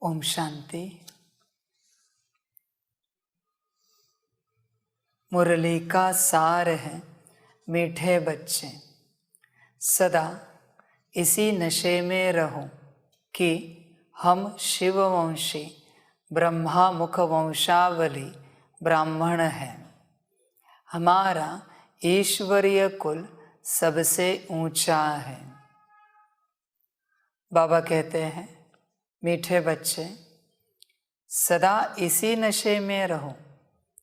ओम शांति। मुरली का सार है मीठे बच्चे, सदा इसी नशे में रहो कि हम शिववंशी ब्रह्मा मुख वंशावली ब्राह्मण हैं। हमारा ईश्वरीय कुल सबसे ऊंचा है। बाबा कहते हैं, मीठे बच्चे सदा इसी नशे में रहो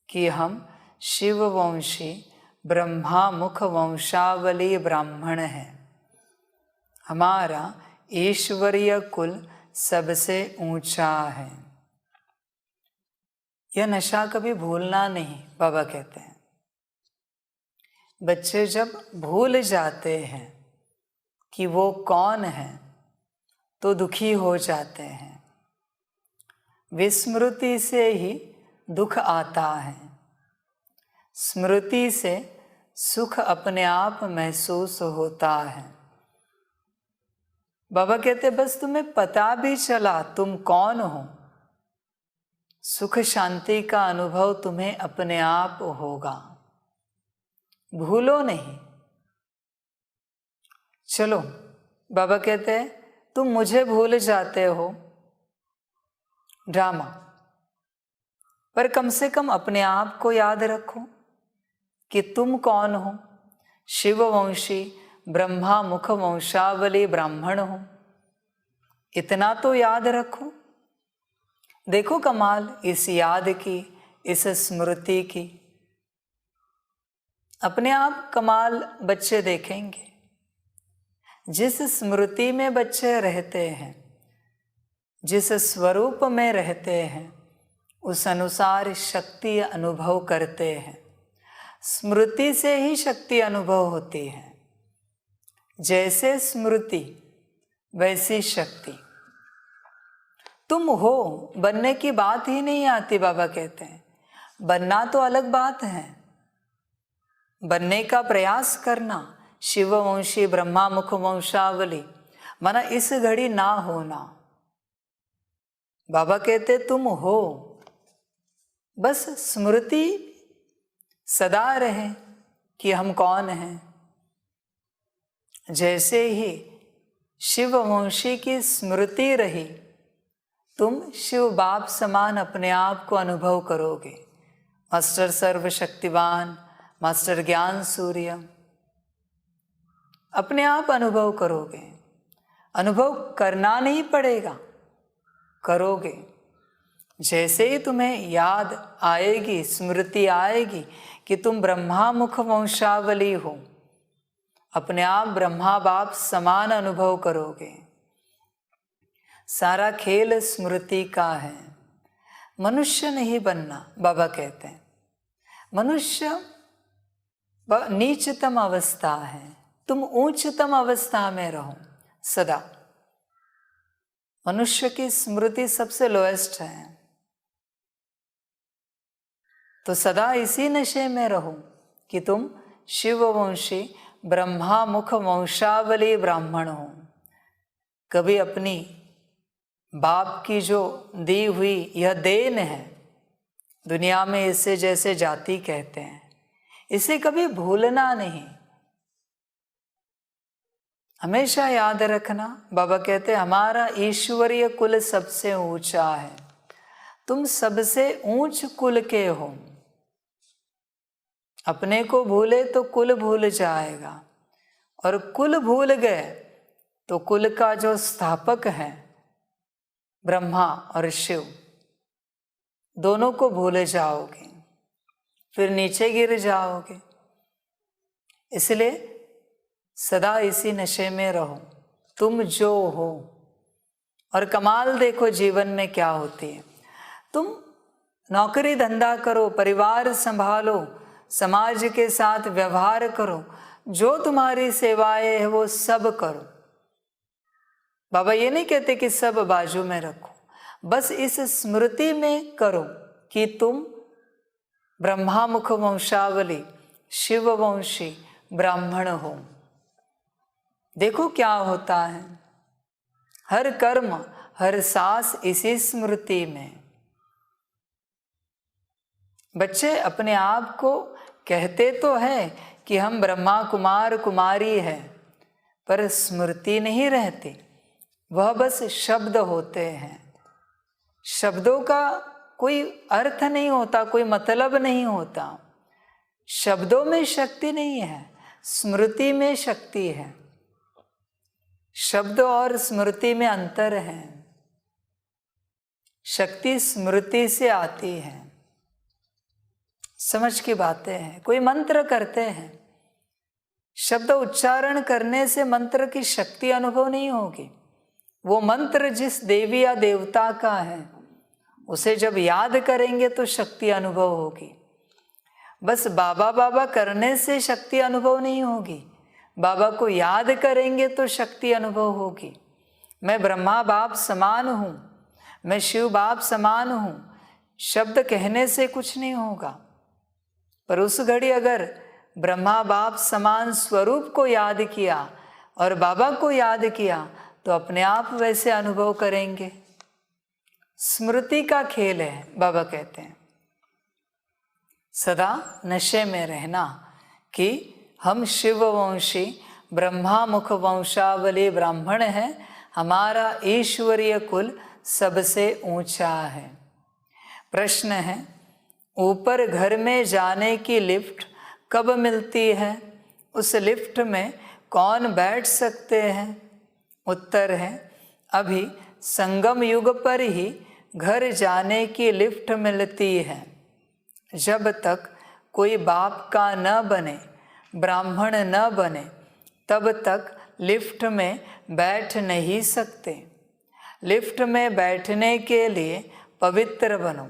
कि हम शिववंशी ब्रह्मा मुख वंशावली ब्राह्मण हैं। हमारा ईश्वरीय कुल सबसे ऊंचा है। यह नशा कभी भूलना नहीं, बाबा कहते हैं। बच्चे जब भूल जाते हैं कि वो कौन है तो दुखी हो जाते हैं। विस्मृति से ही दुख आता है। स्मृति से सुख अपने आप महसूस होता है। बाबा कहते बस तुम्हें पता भी चला तुम कौन हो, सुख शांति का अनुभव तुम्हें अपने आप होगा। भूलो नहीं। चलो, बाबा कहते हैं तुम मुझे भूल जाते हो, ड्रामा, पर कम से कम अपने आप को याद रखो कि तुम कौन हो। शिववंशी ब्रह्मा मुख वंशावली ब्राह्मण हो, इतना तो याद रखो। देखो कमाल इस याद की, इस स्मृति की। अपने आप कमाल बच्चे देखेंगे। जिस स्मृति में बच्चे रहते हैं, जिस स्वरूप में रहते हैं, उस अनुसार शक्ति अनुभव करते हैं। स्मृति से ही शक्ति अनुभव होती है। जैसे स्मृति वैसी शक्ति। तुम हो, बनने की बात ही नहीं आती। बाबा कहते हैं बनना तो अलग बात है, बनने का प्रयास करना। शिववंशी ब्रह्मा मुख वंशावली माना इस घड़ी ना होना। बाबा कहते तुम हो, बस स्मृति सदा रहे कि हम कौन हैं। जैसे ही शिववंशी की स्मृति रही, तुम शिव बाप समान अपने आप को अनुभव करोगे। मास्टर सर्वशक्तिवान, मास्टर ज्ञान सूर्य, अपने आप अनुभव करोगे। अनुभव करना नहीं पड़ेगा, करोगे। जैसे ही तुम्हें याद आएगी, स्मृति आएगी कि तुम ब्रह्मा मुख वंशावली हो, अपने आप ब्रह्मा बाप समान अनुभव करोगे। सारा खेल स्मृति का है। मनुष्य नहीं बनना, बाबा कहते हैं। मनुष्य नीचतम अवस्था है, तुम उच्चतम अवस्था में रहो सदा। मनुष्य की स्मृति सबसे लोएस्ट है, तो सदा इसी नशे में रहो कि तुम शिववंशी ब्रह्मा मुख वंशावली ब्राह्मण हो। कभी अपनी बाप की जो दी हुई यह देन है, दुनिया में इसे जैसे जाति कहते हैं, इसे कभी भूलना नहीं। हमेशा याद रखना। बाबा कहते हैं हमारा ईश्वरीय कुल सबसे ऊंचा है। तुम सबसे ऊंच कुल के हो। अपने को भूले तो कुल भूल जाएगा, और कुल भूल गए तो कुल का जो स्थापक है ब्रह्मा और शिव, दोनों को भूल जाओगे, फिर नीचे गिर जाओगे। इसलिए सदा इसी नशे में रहो, तुम जो हो। और कमाल देखो जीवन में क्या होती है। तुम नौकरी धंधा करो, परिवार संभालो, समाज के साथ व्यवहार करो, जो तुम्हारी सेवाएं है वो सब करो। बाबा ये नहीं कहते कि सब बाजू में रखो, बस इस स्मृति में करो कि तुम ब्रह्मा मुख वंशावली शिववंशी ब्राह्मण हो। देखो क्या होता है। हर कर्म हर सांस इसी स्मृति में। बच्चे अपने आप को कहते तो हैं कि हम ब्रह्मा कुमार कुमारी हैं, पर स्मृति नहीं रहती, वह बस शब्द होते हैं। शब्दों का कोई अर्थ नहीं होता, कोई मतलब नहीं होता। शब्दों में शक्ति नहीं है, स्मृति में शक्ति है। शब्द और स्मृति में अंतर है। शक्ति स्मृति से आती है। समझ की बातें हैं। कोई मंत्र करते हैं, शब्द उच्चारण करने से मंत्र की शक्ति अनुभव नहीं होगी। वो मंत्र जिस देवी या देवता का है, उसे जब याद करेंगे तो शक्ति अनुभव होगी। बस बाबा बाबा करने से शक्ति अनुभव नहीं होगी। बाबा को याद करेंगे तो शक्ति अनुभव होगी। मैं ब्रह्मा बाप समान हूँ, मैं शिव बाप समान हूँ, शब्द कहने से कुछ नहीं होगा। पर उस घड़ी अगर ब्रह्मा बाप समान स्वरूप को याद किया और बाबा को याद किया तो अपने आप वैसे अनुभव करेंगे। स्मृति का खेल है। बाबा कहते हैं सदा नशे में रहना कि हम शिववंशी ब्रह्मा मुख वंशावली ब्राह्मण हैं, हमारा ईश्वरीय कुल सबसे ऊंचा है। प्रश्न है, ऊपर घर में जाने की लिफ्ट कब मिलती है? उस लिफ्ट में कौन बैठ सकते हैं? उत्तर है, अभी संगम युग पर ही घर जाने की लिफ्ट मिलती है। जब तक कोई बाप का न बने, ब्राह्मण न बने, तब तक लिफ्ट में बैठ नहीं सकते। लिफ्ट में बैठने के लिए पवित्र बनो।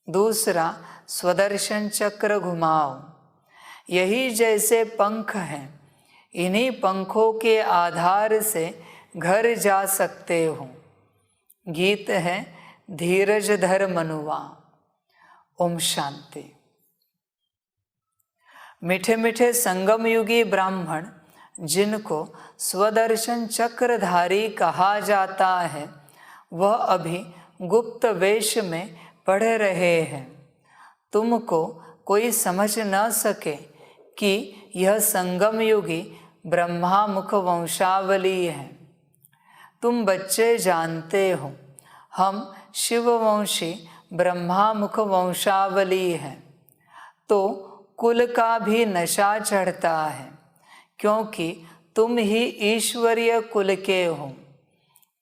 दूसरा, स्वदर्शन चक्र घुमाओ। यही जैसे पंख हैं, इन्हीं पंखों के आधार से घर जा सकते हो। गीत है धीरज धर मनुआ। ओम शांति। मीठे मीठे संगम युगी ब्राह्मण जिनको स्वदर्शन चक्रधारी कहा जाता है, वह अभी गुप्त वेश में पढ़ रहे हैं। तुमको कोई समझ न सके कि यह संगम युगी ब्रह्मा मुख वंशावली है। तुम बच्चे जानते हो हम शिववंशी ब्रह्मा मुख वंशावली हैं, तो कुल का भी नशा चढ़ता है, क्योंकि तुम ही ईश्वरीय कुल के हो।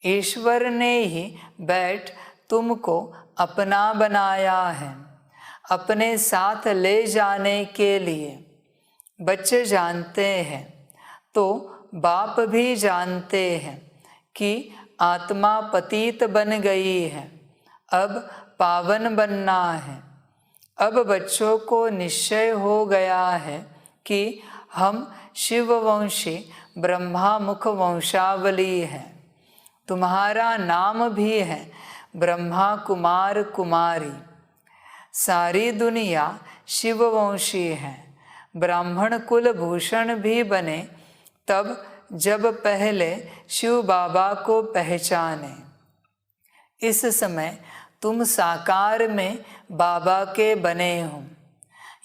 ईश्वर ने ही बैठ तुमको अपना बनाया है, अपने साथ ले जाने के लिए। बच्चे जानते हैं तो बाप भी जानते हैं कि आत्मा पतित बन गई है, अब पावन बनना है। अब बच्चों को निश्चय हो गया है कि हम शिववंशी ब्रह्मा मुख वंशावली हैं। तुम्हारा नाम भी है ब्रह्मा कुमार कुमारी। सारी दुनिया शिववंशी है। ब्राह्मण कुल भूषण भी बने तब जब पहले शिव बाबा को पहचाने। इस समय तुम साकार में बाबा के बने हो।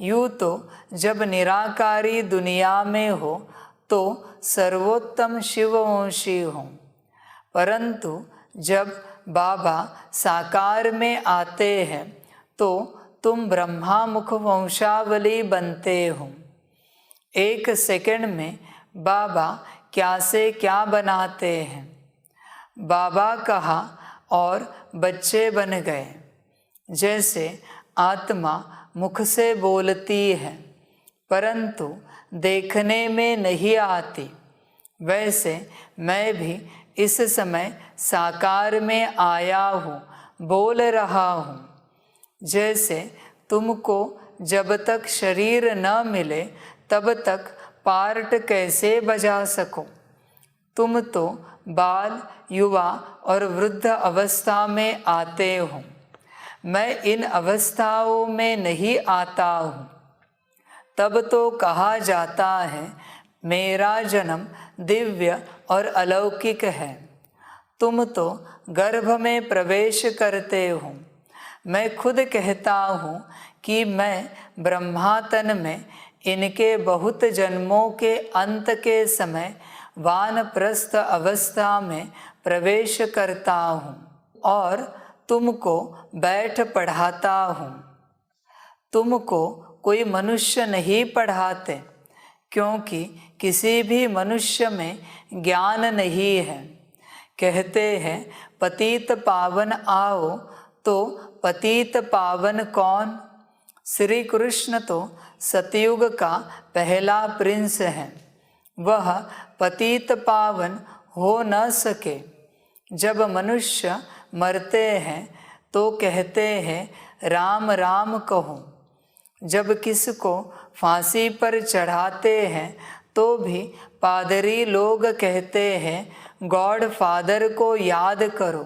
यूँ तो जब निराकारी दुनिया में हो तो सर्वोत्तम शिववंशी हो, परंतु जब बाबा साकार में आते हैं तो तुम ब्रह्मा मुख वंशावली बनते हो। एक सेकंड में बाबा क्या से क्या बनाते हैं। बाबा कहा और बच्चे बन गए। जैसे आत्मा मुख से बोलती है परंतु देखने में नहीं आती, वैसे मैं भी इस समय साकार में आया हूँ, बोल रहा हूँ। जैसे तुमको जब तक शरीर न मिले तब तक पार्ट कैसे बजा सको। तुम तो बाल, युवा और वृद्ध अवस्था में आते हो। मैं इन अवस्थाओं में नहीं आता हूँ। तब तो कहा जाता है मेरा जन्म दिव्य और अलौकिक है। तुम तो गर्भ में प्रवेश करते हो। मैं खुद कहता हूँ कि मैं ब्रह्मातन में इनके बहुत जन्मों के अंत के समय वानप्रस्थ अवस्था में प्रवेश करता हूँ और तुमको बैठ पढ़ाता हूँ। तुमको कोई मनुष्य नहीं पढ़ाते, क्योंकि किसी भी मनुष्य में ज्ञान नहीं है। कहते हैं पतित पावन आओ, तो पतित पावन कौन? श्री कृष्ण तो सतयुग का पहला प्रिंस है, वह पतित पावन हो न सके। जब मनुष्य मरते हैं तो कहते हैं राम राम कहो। जब किसको फांसी पर चढ़ाते हैं तो भी पादरी लोग कहते हैं गॉड फादर को याद करो,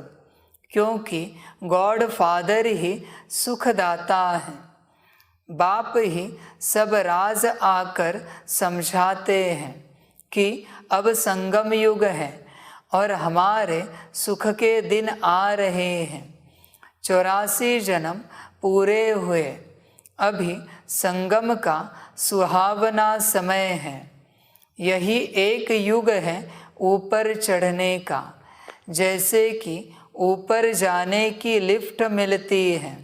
क्योंकि गॉड फादर ही सुखदाता है। बाप ही सब राज आकर समझाते हैं कि अब संगम युग है और हमारे सुख के दिन आ रहे हैं। 84 जन्म पूरे हुए, अभी संगम का सुहावना समय है। यही एक युग है ऊपर चढ़ने का, जैसे कि ऊपर जाने की लिफ्ट मिलती है।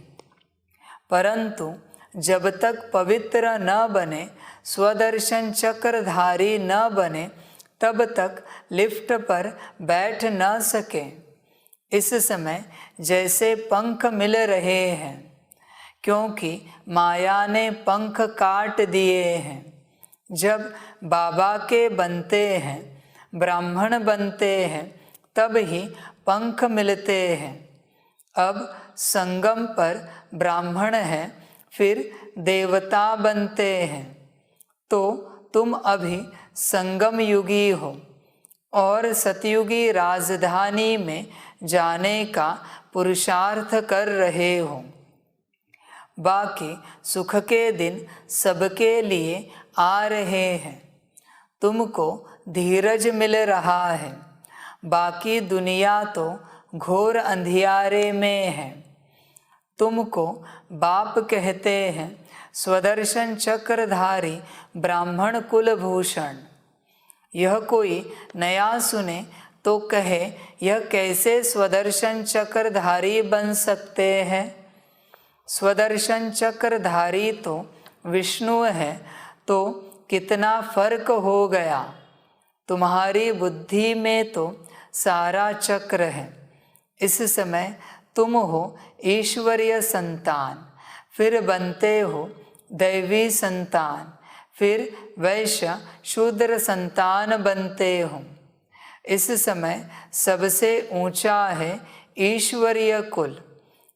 परंतु जब तक पवित्र न बने, स्वदर्शन चक्रधारी न बने, तब तक लिफ्ट पर बैठ न सके। इस समय जैसे पंख मिल रहे हैं, क्योंकि माया ने पंख काट दिए हैं। जब बाबा के बनते हैं, ब्राह्मण बनते हैं, तब ही पंख मिलते हैं। अब संगम पर ब्राह्मण है, फिर देवता बनते हैं, तो तुम अभी संगम युगी हो और सतयुगी राजधानी में जाने का पुरुषार्थ कर रहे हो। बाकी सुख के दिन सबके लिए आ रहे हैं। तुमको धीरज मिल रहा है, बाकी दुनिया तो घोर अंधियारे में है। तुमको बाप कहते हैं स्वदर्शन चक्रधारी ब्राह्मण कुलभूषण। यह कोई नया सुने तो कहे यह कैसे स्वदर्शन चक्रधारी बन सकते हैं? स्वदर्शन चक्रधारी तो विष्णु है, तो कितना फर्क हो गया। तुम्हारी बुद्धि में तो सारा चक्र है। इस समय तुम हो ईश्वरीय संतान, फिर बनते हो दैवी संतान, फिर वैश्य शूद्र संतान बनते हो। इस समय सबसे ऊंचा है ईश्वरीय कुल।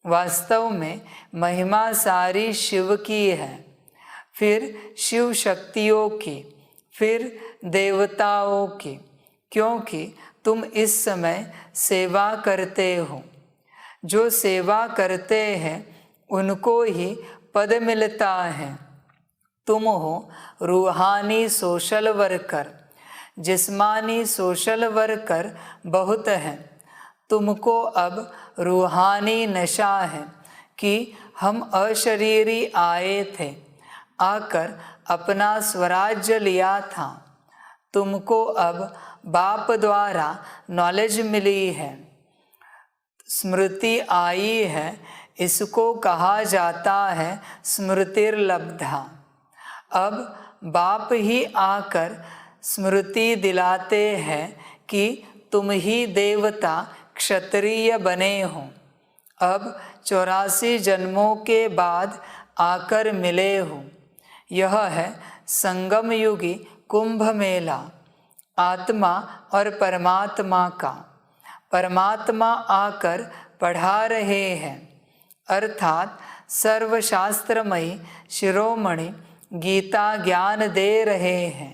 वास्तव में महिमा सारी शिव की है, फिर शिव शक्तियों की, फिर देवताओं की, क्योंकि तुम इस समय सेवा करते हो। जो सेवा करते हैं उनको ही पद मिलता है। तुम हो रूहानी सोशल वर्कर, जिस्मानी सोशल वर्कर बहुत हैं। तुमको अब रूहानी नशा है कि हम अशरीरी आए थे, आकर अपना स्वराज्य लिया था। तुमको अब बाप द्वारा नॉलेज मिली है, स्मृति आई है, इसको कहा जाता है स्मृतिर्लब्धा। अब बाप ही आकर स्मृति दिलाते हैं कि तुम ही देवता क्षत्रिय बने हो। अब 84 जन्मों के बाद आकर मिले हो। यह है संगम युगी कुंभ मेला, आत्मा और परमात्मा का। परमात्मा आकर पढ़ा रहे हैं, अर्थात सर्वशास्त्रमयी शिरोमणि गीता ज्ञान दे रहे हैं।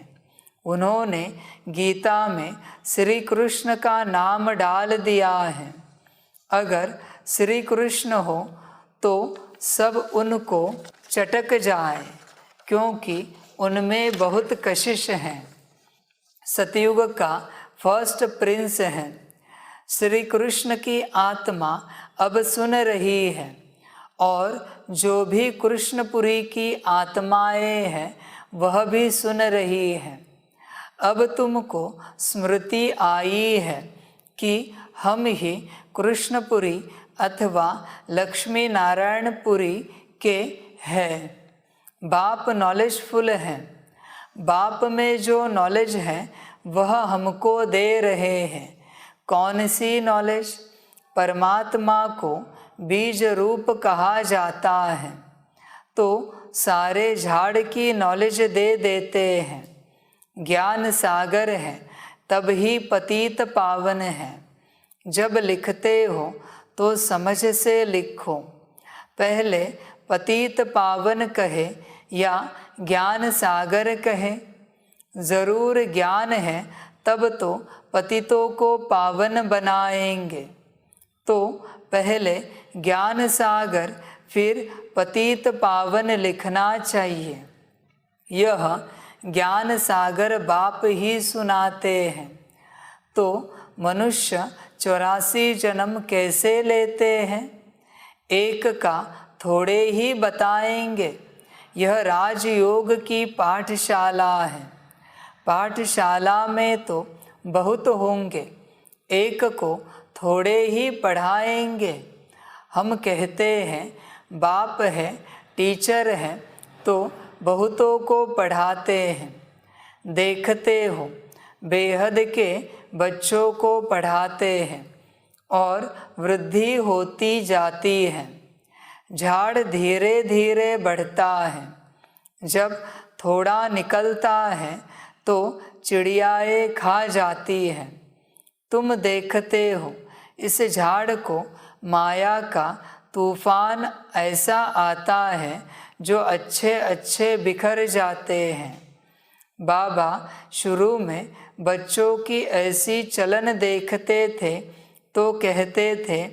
उन्होंने गीता में श्री कृष्ण का नाम डाल दिया है। अगर श्री कृष्ण हो तो सब उनको चटक जाए, क्योंकि उनमें बहुत कशिश हैं। सतयुग का फर्स्ट प्रिंस हैं। श्री कृष्ण की आत्मा अब सुन रही है और जो भी कृष्णपुरी की आत्माएं हैं वह भी सुन रही है। अब तुमको स्मृति आई है कि हम ही कृष्णपुरी अथवा लक्ष्मी नारायणपुरी के हैं। बाप नॉलेजफुल हैं। बाप में जो नॉलेज है वह हमको दे रहे हैं। कौन सी नॉलेज? परमात्मा को बीज रूप कहा जाता है तो सारे झाड़ की नॉलेज दे देते हैं। ज्ञान सागर है तब ही पतित पावन है। जब लिखते हो तो समझ से लिखो। पहले पतित पावन कहे या ज्ञान सागर कहे? ज़रूर ज्ञान है तब तो पतितों को पावन बनाएंगे। तो पहले ज्ञान सागर फिर पतित पावन लिखना चाहिए। यह ज्ञान सागर बाप ही सुनाते हैं। तो मनुष्य 84 जन्म कैसे लेते हैं? एक का थोड़े ही बताएंगे। यह राजयोग की पाठशाला है। पाठशाला में तो बहुत होंगे, एक को थोड़े ही पढ़ाएंगे। हम कहते हैं बाप है, टीचर है तो बहुतों को पढ़ाते हैं। देखते हो बेहद के बच्चों को पढ़ाते हैं और वृद्धि होती जाती है। झाड़ धीरे धीरे बढ़ता है। जब थोड़ा निकलता है तो चिड़ियाएँ खा जाती हैं। तुम देखते हो इस झाड़ को माया का तूफान ऐसा आता है जो अच्छे अच्छे बिखर जाते हैं। बाबा शुरू में बच्चों की ऐसी चलन देखते थे तो कहते थे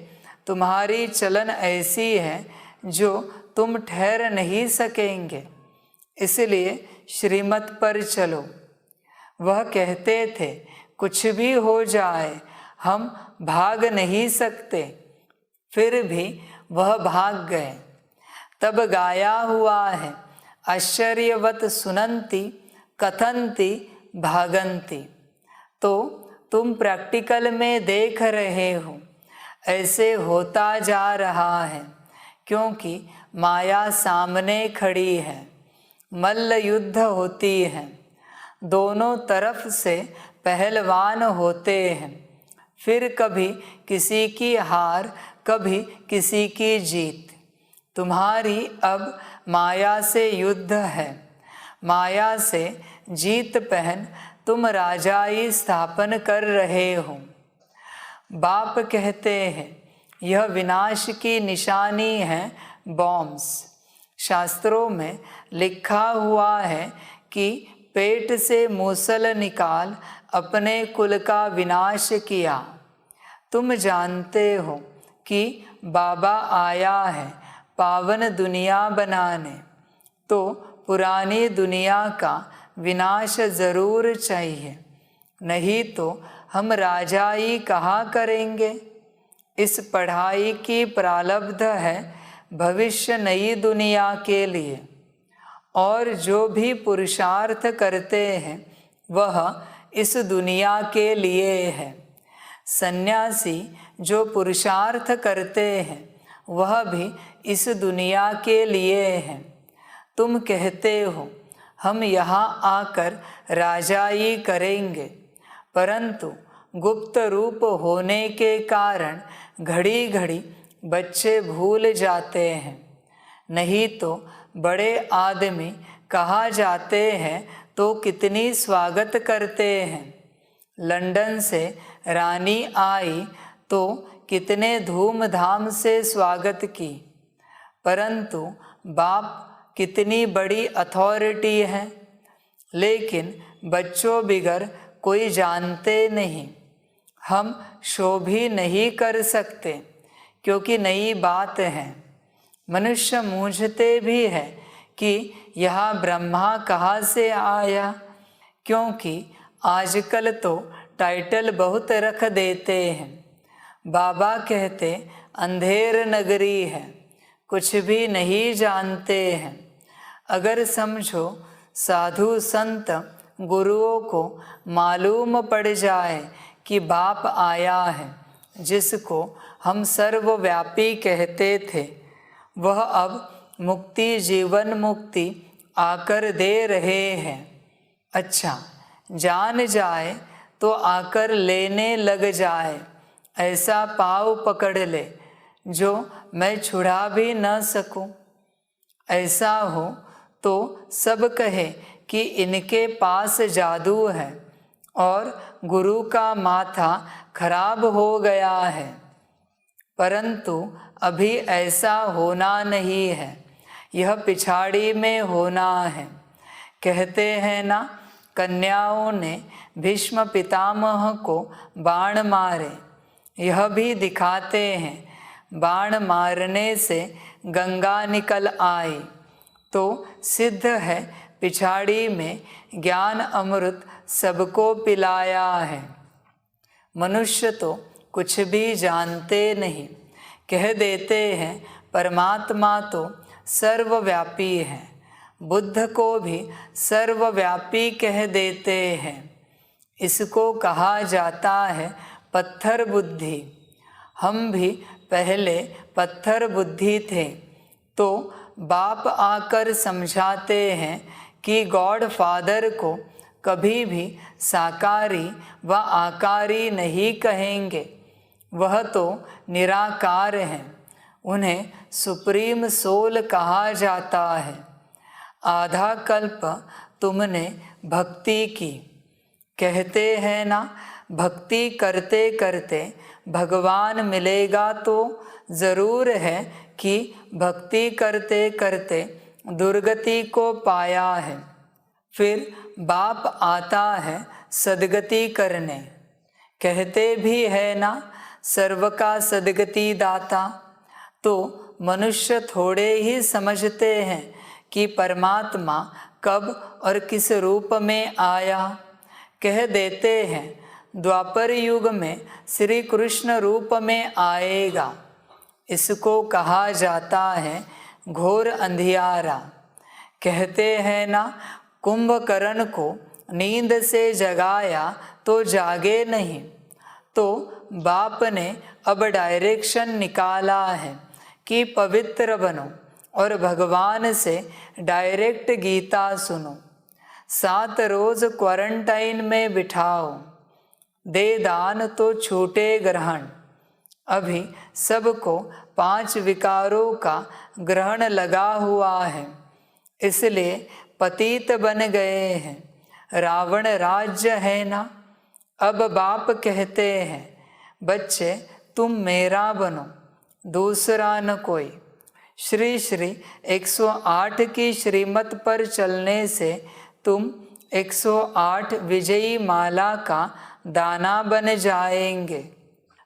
तुम्हारी चलन ऐसी है जो तुम ठहर नहीं सकेंगे, इसलिए श्रीमत पर चलो। वह कहते थे कुछ भी हो जाए हम भाग नहीं सकते, फिर भी वह भाग गए। तब गाया हुआ है आश्चर्यवत सुनंती कथंती भागंती। तो तुम प्रैक्टिकल में देख रहे हो ऐसे होता जा रहा है क्योंकि माया सामने खड़ी है। मल्ल युद्ध होती है, दोनों तरफ से पहलवान होते हैं। फिर कभी किसी की हार कभी किसी की जीत। तुम्हारी अब माया से युद्ध है। माया से जीत पहन तुम राजाई स्थापन कर रहे हो। बाप कहते हैं यह विनाश की निशानी है बॉम्ब्स। शास्त्रों में लिखा हुआ है कि पेट से मूसल निकाल अपने कुल का विनाश किया। तुम जानते हो कि बाबा आया है पावन दुनिया बनाने, तो पुरानी दुनिया का विनाश ज़रूर चाहिए, नहीं तो हम राजाई कहा करेंगे। इस पढ़ाई की प्रारब्ध है भविष्य नई दुनिया के लिए, और जो भी पुरुषार्थ करते हैं वह इस दुनिया के लिए है। सन्यासी जो पुरुषार्थ करते हैं वह भी इस दुनिया के लिए है। तुम कहते हो हम यहाँ आकर राजाई करेंगे, परंतु गुप्त रूप होने के कारण घड़ी घड़ी बच्चे भूल जाते हैं। नहीं तो बड़े आदमी कहा जाते हैं तो कितनी स्वागत करते हैं। लंदन से रानी आई तो कितने धूमधाम से स्वागत की, परंतु बाप कितनी बड़ी अथॉरिटी है, लेकिन बच्चों बिगर कोई जानते नहीं। हम शो भी नहीं कर सकते क्योंकि नई बात है। मनुष्य मूझते भी है कि यह ब्रह्मा कहाँ से आया, क्योंकि आजकल तो टाइटल बहुत रख देते हैं। बाबा कहते अंधेर नगरी है, कुछ भी नहीं जानते हैं। अगर समझो साधु संत गुरुओं को मालूम पड़ जाए कि बाप आया है, जिसको हम सर्वव्यापी कहते थे, वह अब मुक्ति जीवन मुक्ति आकर दे रहे हैं। अच्छा, जान जाए तो आकर लेने लग जाए, ऐसा पाँव पकड़ ले जो मैं छुड़ा भी न सकूं। ऐसा हो तो सब कहे कि इनके पास जादू है और गुरु का माथा खराब हो गया है, परंतु अभी ऐसा होना नहीं है, यह पिछाड़ी में होना है। कहते हैं ना, कन्याओं ने भीष्म पितामह को बाण मारे, यह भी दिखाते हैं बाण मारने से गंगा निकल आई, तो सिद्ध है पिछाड़ी में ज्ञान अमृत सबको पिलाया है। मनुष्य तो कुछ भी जानते नहीं, कह देते हैं परमात्मा तो सर्वव्यापी है, बुद्ध को भी सर्वव्यापी कह देते हैं। इसको कहा जाता है पत्थर बुद्धि। हम भी पहले पत्थर बुद्धि थे, तो बाप आकर समझाते हैं कि गॉड फादर को कभी भी साकारी व आकारी नहीं कहेंगे, वह तो निराकार हैं, उन्हें सुप्रीम सोल कहा जाता है। आधा कल्प तुमने भक्ति की, कहते हैं ना, भक्ति करते करते भगवान मिलेगा, तो ज़रूर है कि भक्ति करते करते दुर्गति को पाया है। फिर बाप आता है सद्गति करने, कहते भी है ना, सर्व का सद्गति दाता। तो मनुष्य थोड़े ही समझते हैं कि परमात्मा कब और किस रूप में आया। कह देते हैं द्वापर युग में श्री कृष्ण रूप में आएगा, इसको कहा जाता है घोर अंधियारा। कहते हैं ना, कुंभकर्ण को नींद से जगाया तो जागे नहीं, तो बाप ने अब डायरेक्शन निकाला है कि पवित्र बनो और भगवान से डायरेक्ट गीता सुनो। 7 रोज क्वारंटाइन में बिठाओ, दे दान तो छूटे ग्रहण। अभी सबको 5 विकारों का ग्रहण लगा हुआ है, इसलिए पतित बन गए हैं। रावण राज्य है ना। अब बाप कहते हैं बच्चे तुम मेरा बनो, दूसरा न कोई। श्री श्री 108 की श्रीमत पर चलने से तुम 108 विजयी माला का दाना बन जाएंगे।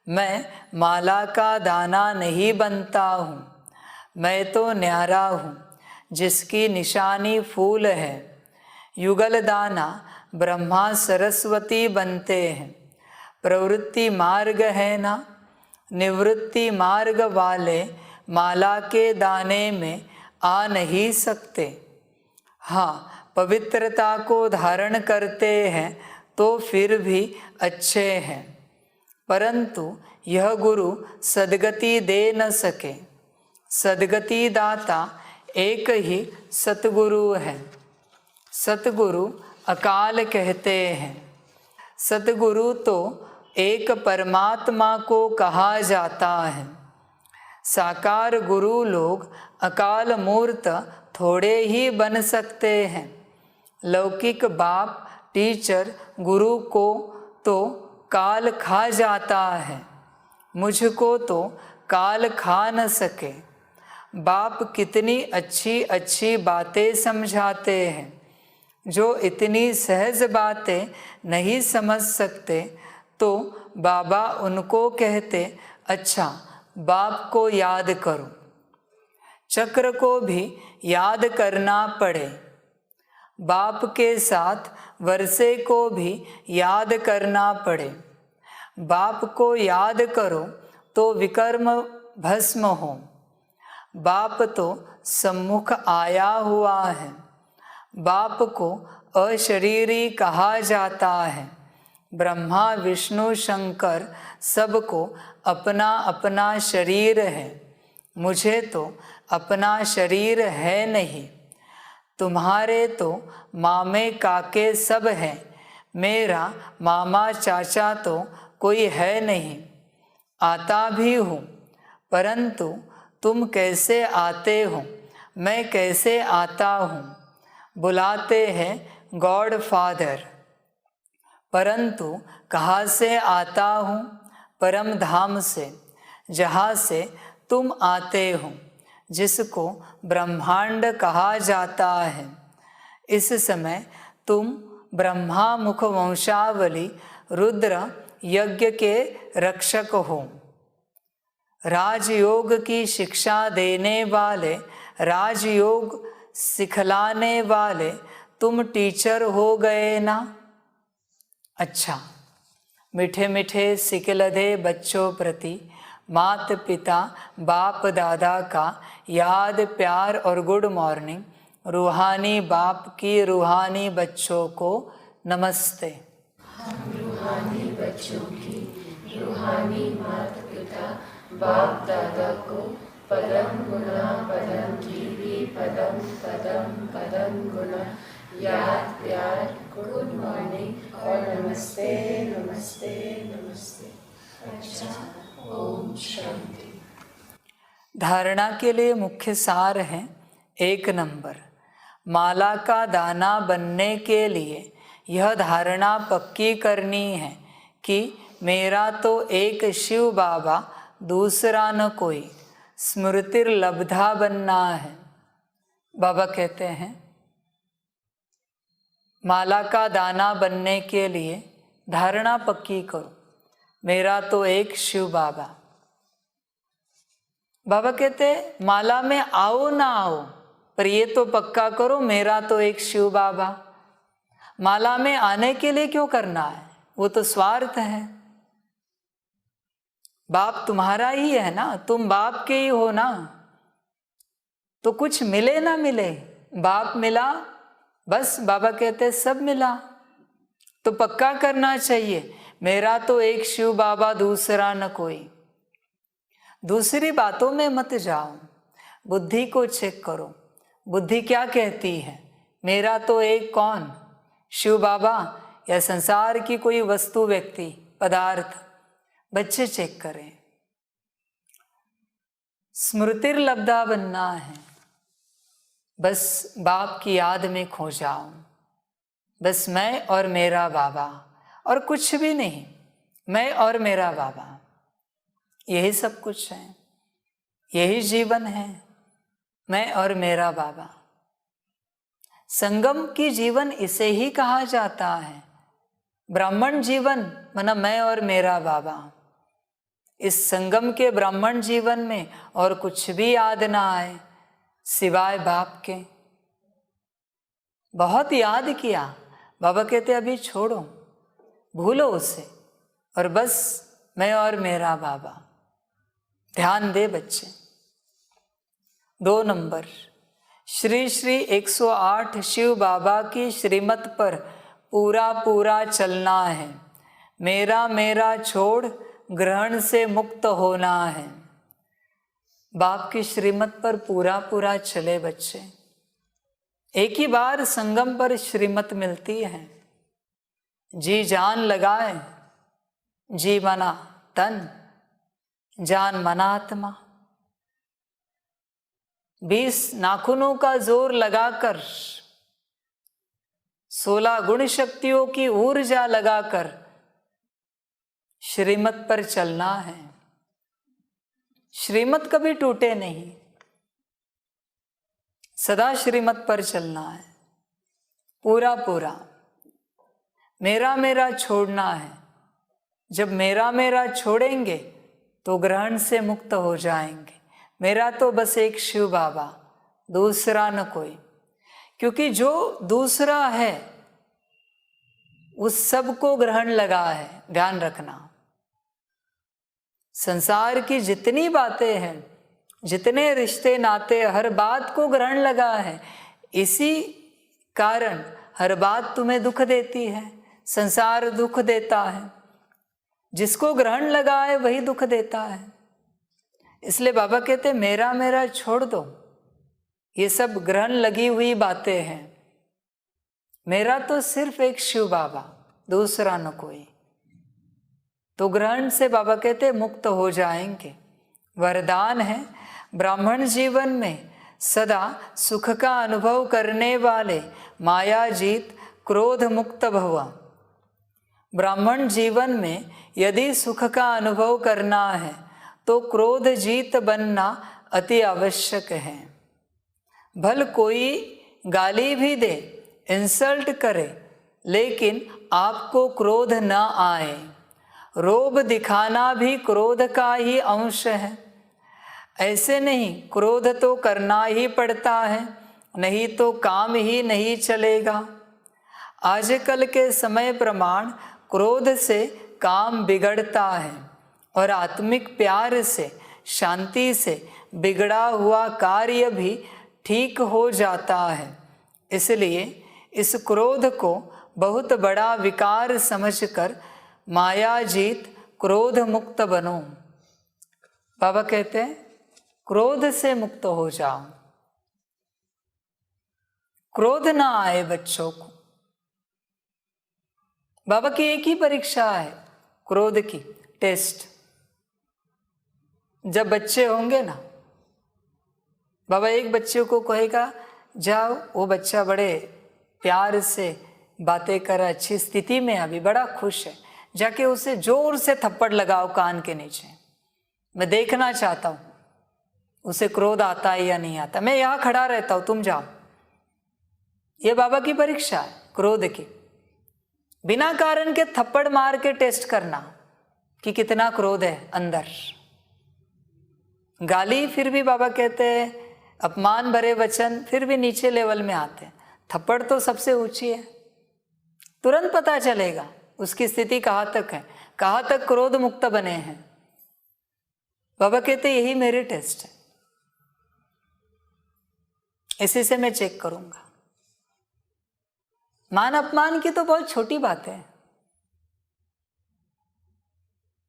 मैं माला का दाना नहीं बनता हूँ, मैं तो न्यारा हूँ जिसकी निशानी फूल है। युगल दाना ब्रह्मा सरस्वती बनते हैं। प्रवृत्ति मार्ग है ना, निवृत्ति मार्ग वाले माला के दाने में आ नहीं सकते। हाँ, पवित्रता को धारण करते हैं तो फिर भी अच्छे हैं, परंतु यह गुरु सद्गति दे न सके। सद्गति दाता एक ही सतगुरु है। सतगुरु अकाल कहते हैं। सतगुरु तो एक परमात्मा को कहा जाता है। साकार गुरु लोग अकाल मूर्त थोड़े ही बन सकते हैं। लौकिक बाप टीचर गुरु को तो काल खा जाता है, मुझको तो काल खा न सके। बाप कितनी अच्छी अच्छी बातें समझाते हैं, जो इतनी सहज बातें नहीं समझ सकते, तो बाबा उनको कहते अच्छा बाप को याद करो। चक्र को भी याद करना पड़े, बाप के साथ वर्षे को भी याद करना पड़े। बाप को याद करो तो विकर्म भस्म हो। बाप तो सम्मुख आया हुआ है। बाप को अशरीरी कहा जाता है। ब्रह्मा विष्णु शंकर सबको अपना अपना शरीर है। मुझे तो अपना शरीर है नहीं। तुम्हारे तो मामे काके सब हैं, मेरा मामा चाचा तो कोई है नहीं। आता भी हूँ, परंतु तुम कैसे आते हो, मैं कैसे आता हूँ। बुलाते हैं गॉड फादर, परंतु कहाँ से आता हूँ, परम धाम से, जहाँ से तुम आते हो, जिसको ब्रह्मांड कहा जाता है। इस समय तुम ब्रह्मा मुख वंशावली रुद्र यज्ञ के रक्षक हो। राजयोग की शिक्षा देने वाले, राजयोग सिखलाने वाले तुम टीचर हो गए ना। अच्छा, मीठे मीठे सिकलधे बच्चों प्रति माता पिता बाप दादा का याद प्यार और गुड मॉर्निंग। रूहानी बाप की रूहानी बच्चों को नमस्ते। हम रूहानी बच्चों की रूहानी माता पिता बाप दादा को पदम गुना पदम की भी पदम पदम पदम गुना याद प्यार गुड मॉर्निंग और नमस्ते नमस्ते नमस्ते। अच्छा, ओम शांति। धारणा के लिए मुख्य सार है। 1 नंबर, माला का दाना बनने के लिए यह धारणा पक्की करनी है कि मेरा तो एक शिव बाबा, दूसरा न कोई। स्मृतिर्लब्धा बनना है। बाबा कहते हैं माला का दाना बनने के लिए धारणा पक्की करो, मेरा तो एक शिव बाबा। बाबा कहते माला में आओ ना आओ, पर ये तो पक्का करो मेरा तो एक शिव बाबा। माला में आने के लिए क्यों करना है, वो तो स्वार्थ है। बाप तुम्हारा ही है ना, तुम बाप के ही हो ना, तो कुछ मिले ना मिले, बाप मिला बस। बाबा कहते सब मिला, तो पक्का करना चाहिए मेरा तो एक शिव बाबा, दूसरा न कोई। दूसरी बातों में मत जाओ, बुद्धि को चेक करो। बुद्धि क्या कहती है, मेरा तो एक कौन, शिव बाबा या संसार की कोई वस्तु, व्यक्ति, पदार्थ। बच्चे चेक करें। स्मृतिर्लब्धा बनना है, बस बाप की याद में खो जाओ। बस मैं और मेरा बाबा, और कुछ भी नहीं, मैं और मेरा बाबा, यही सब कुछ है, यही जीवन है, मैं और मेरा बाबा। संगम की जीवन इसे ही कहा जाता है। ब्राह्मण जीवन माना मैं और मेरा बाबा। इस संगम के ब्राह्मण जीवन में और कुछ भी याद ना आए सिवाय बाप के। बहुत याद किया, बाबा कहते अभी छोड़ो, भूलो उसे, और बस मैं और मेरा बाबा। ध्यान दे बच्चे। 2 नंबर, श्री श्री 108 शिव बाबा की श्रीमत पर पूरा पूरा चलना है। मेरा मेरा छोड़ ग्रहण से मुक्त होना है। बाप की श्रीमत पर पूरा पूरा चले बच्चे। एक ही बार संगम पर श्रीमत मिलती है। जी जान लगाए, जी मना तन, जान मना आत्मा। 20 नाखूनों का जोर लगाकर, 16 गुण शक्तियों की ऊर्जा लगाकर श्रीमत पर चलना है। श्रीमत कभी टूटे नहीं, सदा श्रीमत पर चलना है। पूरा पूरा मेरा मेरा छोड़ना है। जब मेरा मेरा छोड़ेंगे तो ग्रहण से मुक्त हो जाएंगे। मेरा तो बस एक शिव बाबा, दूसरा न कोई। क्योंकि जो दूसरा है उस सब को ग्रहण लगा है, ध्यान रखना। संसार की जितनी बातें हैं, जितने रिश्ते नाते, हर बात को ग्रहण लगा है। इसी कारण हर बात तुम्हें दुख देती है, संसार दुख देता है। जिसको ग्रहण लगा है वही दुख देता है। इसलिए बाबा कहते मेरा मेरा छोड़ दो, ये सब ग्रहण लगी हुई बातें हैं। मेरा तो सिर्फ एक शिव बाबा, दूसरा न कोई। तो ग्रहण से बाबा कहते मुक्त हो जाएंगे। वरदान है ब्राह्मण जीवन में सदा सुख का अनुभव करने वाले माया जीत क्रोध मुक्त भवा। ब्राह्मण जीवन में यदि सुख का अनुभव करना है तो क्रोध जीत बनना अति आवश्यक है। भल कोई गाली भी दे, इंसल्ट करे, लेकिन आपको क्रोध न आए। रोब दिखाना भी क्रोध का ही अंश है। ऐसे नहीं, क्रोध तो करना ही पड़ता है, नहीं तो काम ही नहीं चलेगा। आजकल के समय प्रमाण क्रोध से काम बिगड़ता है और आत्मिक प्यार से, शांति से बिगड़ा हुआ कार्य भी ठीक हो जाता है। इसलिए इस क्रोध को बहुत बड़ा विकार समझकर माया जीत क्रोध मुक्त बनो। बाबा कहते हैं क्रोध से मुक्त हो जाओ, क्रोध ना आए बच्चों को। बाबा की एक ही परीक्षा है क्रोध की, टेस्ट। जब बच्चे होंगे ना, बाबा एक बच्चे को कहेगा जाओ, वो बच्चा बड़े प्यार से बातें कर, अच्छी स्थिति में अभी बड़ा खुश है, जाके उसे जोर से थप्पड़ लगाओ कान के नीचे। मैं देखना चाहता हूं उसे क्रोध आता है या नहीं आता। मैं यहां खड़ा रहता हूं, तुम जाओ। ये बाबा की परीक्षा है क्रोध की। बिना कारण के थप्पड़ मार के टेस्ट करना कि कितना क्रोध है अंदर। गाली फिर भी बाबा कहते हैं, अपमान भरे वचन फिर भी नीचे लेवल में आते हैं। थप्पड़ तो सबसे ऊंची है, तुरंत पता चलेगा उसकी स्थिति कहाँ तक है, कहाँ तक क्रोध मुक्त बने हैं। बाबा कहते यही मेरी टेस्ट है, इसी से मैं चेक करूंगा। मान अपमान की तो बहुत छोटी बात है,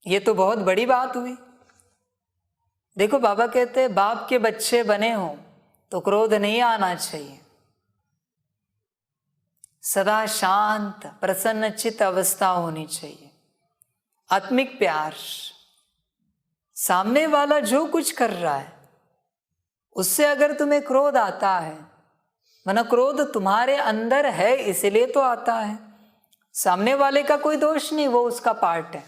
ये तो बहुत बड़ी बात हुई। देखो बाबा कहते हैं बाप के बच्चे बने हो तो क्रोध नहीं आना चाहिए। सदा शांत प्रसन्नचित अवस्था होनी चाहिए। आत्मिक प्यार, सामने वाला जो कुछ कर रहा है उससे अगर तुम्हें क्रोध आता है, माना क्रोध तुम्हारे अंदर है इसलिए तो आता है। सामने वाले का कोई दोष नहीं, वो उसका पार्ट है,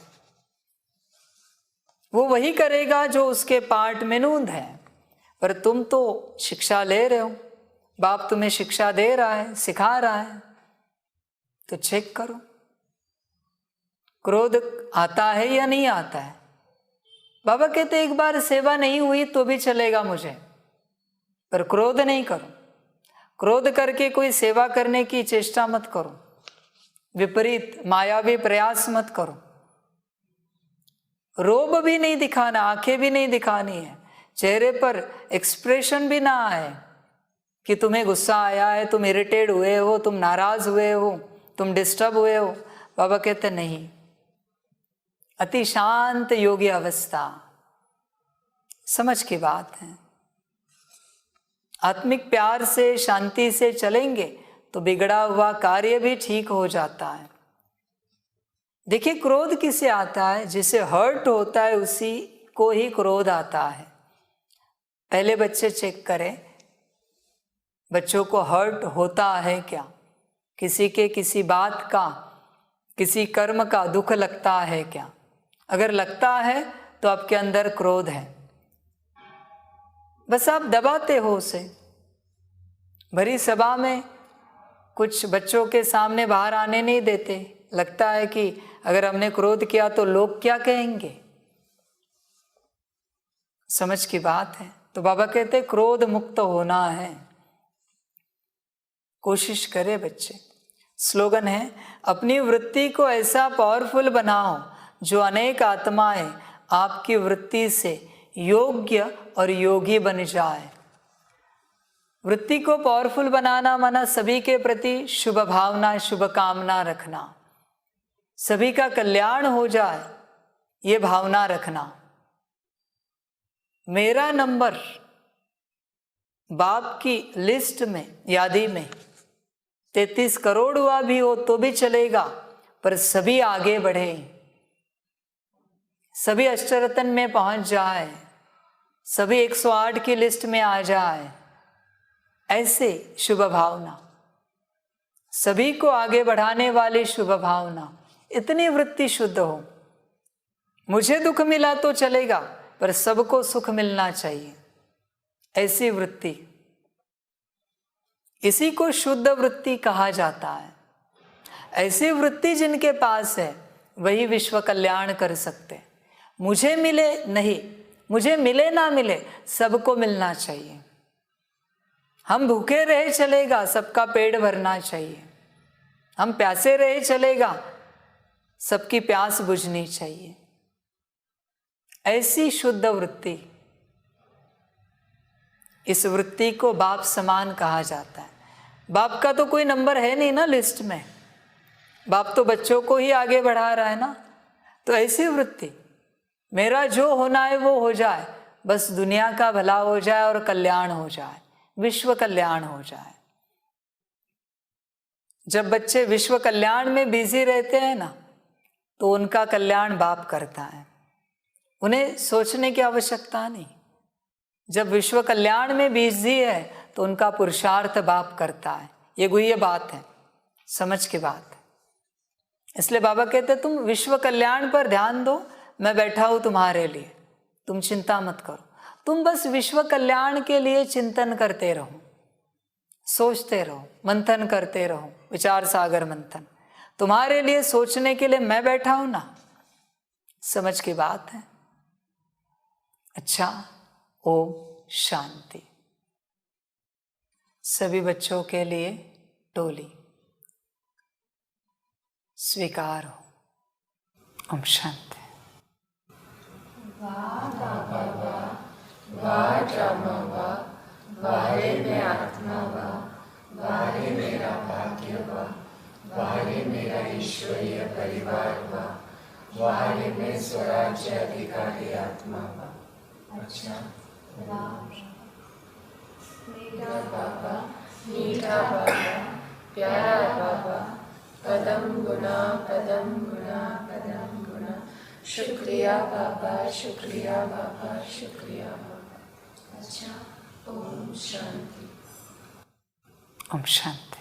वो वही करेगा जो उसके पार्ट में नूंद है। पर तुम तो शिक्षा ले रहे हो, बाप तुम्हें शिक्षा दे रहा है, सिखा रहा है, तो चेक करो क्रोध आता है या नहीं आता है। बाबा कहते एक बार सेवा नहीं हुई तो भी चलेगा मुझे, पर क्रोध नहीं करो। क्रोध करके कोई सेवा करने की चेष्टा मत करो, विपरीत मायावी प्रयास मत करो। रोब भी नहीं दिखाना, आंखें भी नहीं दिखानी है, चेहरे पर एक्सप्रेशन भी ना आए कि तुम्हें गुस्सा आया है, तुम इरिटेट हुए हो, तुम नाराज हुए हो, तुम डिस्टर्ब हुए हो। बाबा कहते नहीं, अति शांत योगी अवस्था, समझ की बात है। आत्मिक प्यार से, शांति से चलेंगे तो बिगड़ा हुआ कार्य भी ठीक हो जाता है। देखिए क्रोध किसे आता है, जिसे हर्ट होता है उसी को ही क्रोध आता है। पहले बच्चे चेक करें बच्चों को हर्ट होता है क्या, किसी के किसी बात का, किसी कर्म का दुख लगता है क्या। अगर लगता है तो आपके अंदर क्रोध है, बस आप दबाते हो उसे। भरी सभा में कुछ बच्चों के सामने बाहर आने नहीं देते, लगता है कि अगर हमने क्रोध किया तो लोग क्या कहेंगे। समझ की बात है। तो बाबा कहते क्रोध मुक्त होना है, कोशिश करे बच्चे। स्लोगन है, अपनी वृत्ति को ऐसा पावरफुल बनाओ जो अनेक आत्माएं आपकी वृत्ति से योग्य और योगी बन जाए। वृत्ति को पावरफुल बनाना माना सभी के प्रति शुभ भावना, शुभ कामना रखना, सभी का कल्याण हो जाए ये भावना रखना। मेरा नंबर बाप की लिस्ट में, यादी में 33 करोड़ हुआ भी हो तो भी चलेगा, पर सभी आगे बढ़े, सभी अष्टरत्न में पहुंच जाए, सभी 108 की लिस्ट में आ जाए, ऐसे शुभ भावना, सभी को आगे बढ़ाने वाली शुभ भावना, इतनी वृत्ति शुद्ध हो। मुझे दुख मिला तो चलेगा, पर सबको सुख मिलना चाहिए, ऐसी वृत्ति, इसी को शुद्ध वृत्ति कहा जाता है। ऐसी वृत्ति जिनके पास है वही विश्व कल्याण कर सकते हैं। मुझे मिले नहीं, मुझे मिले ना मिले, सबको मिलना चाहिए। हम भूखे रहे चलेगा, सबका पेट भरना चाहिए। हम प्यासे रहे चलेगा, सबकी प्यास बुझनी चाहिए। ऐसी शुद्ध वृत्ति, इस वृत्ति को बाप समान कहा जाता है। बाप का तो कोई नंबर है नहीं ना लिस्ट में, बाप तो बच्चों को ही आगे बढ़ा रहा है ना। तो ऐसी वृत्ति, मेरा जो होना है वो हो जाए, बस दुनिया का भला हो जाए और कल्याण हो जाए, विश्व कल्याण हो जाए। जब बच्चे विश्व कल्याण में बिजी रहते हैं ना, तो उनका कल्याण बाप करता है, उन्हें सोचने की आवश्यकता नहीं। जब विश्व कल्याण में बिजी है तो उनका पुरुषार्थ बाप करता है। ये गुह्य बात है, समझ की बात है। इसलिए बाबा कहते तुम विश्व कल्याण पर ध्यान दो, मैं बैठा हूं तुम्हारे लिए, तुम चिंता मत करो। तुम बस विश्व कल्याण के लिए चिंतन करते रहो, सोचते रहो, मंथन करते रहो, विचार सागर मंथन। तुम्हारे लिए सोचने के लिए मैं बैठा हूं ना, समझ की बात है। अच्छा, ओम शांति। सभी बच्चों के लिए टोली स्वीकार हो। ओम शांति। वाह बाबा वाह, वाह ड्रामा वाह, वाहे में आत्मा वाह, वाहे मेरा भाग्य वाह, वाहे मेरा ईश्वरीय परिवार वाह, वाहे में स्वराज्य अधिकारी आत्मा वाह। अच्छा, मीठा बाबा, मीठा बाबा, प्यारा बाबा, पदम गुना पदम गुना पदम गुना। शुक्रिया बाबा, शुक्रिया बाबा, शुक्रिया बाबा। अच्छा, ओम शांति। ओम शांति।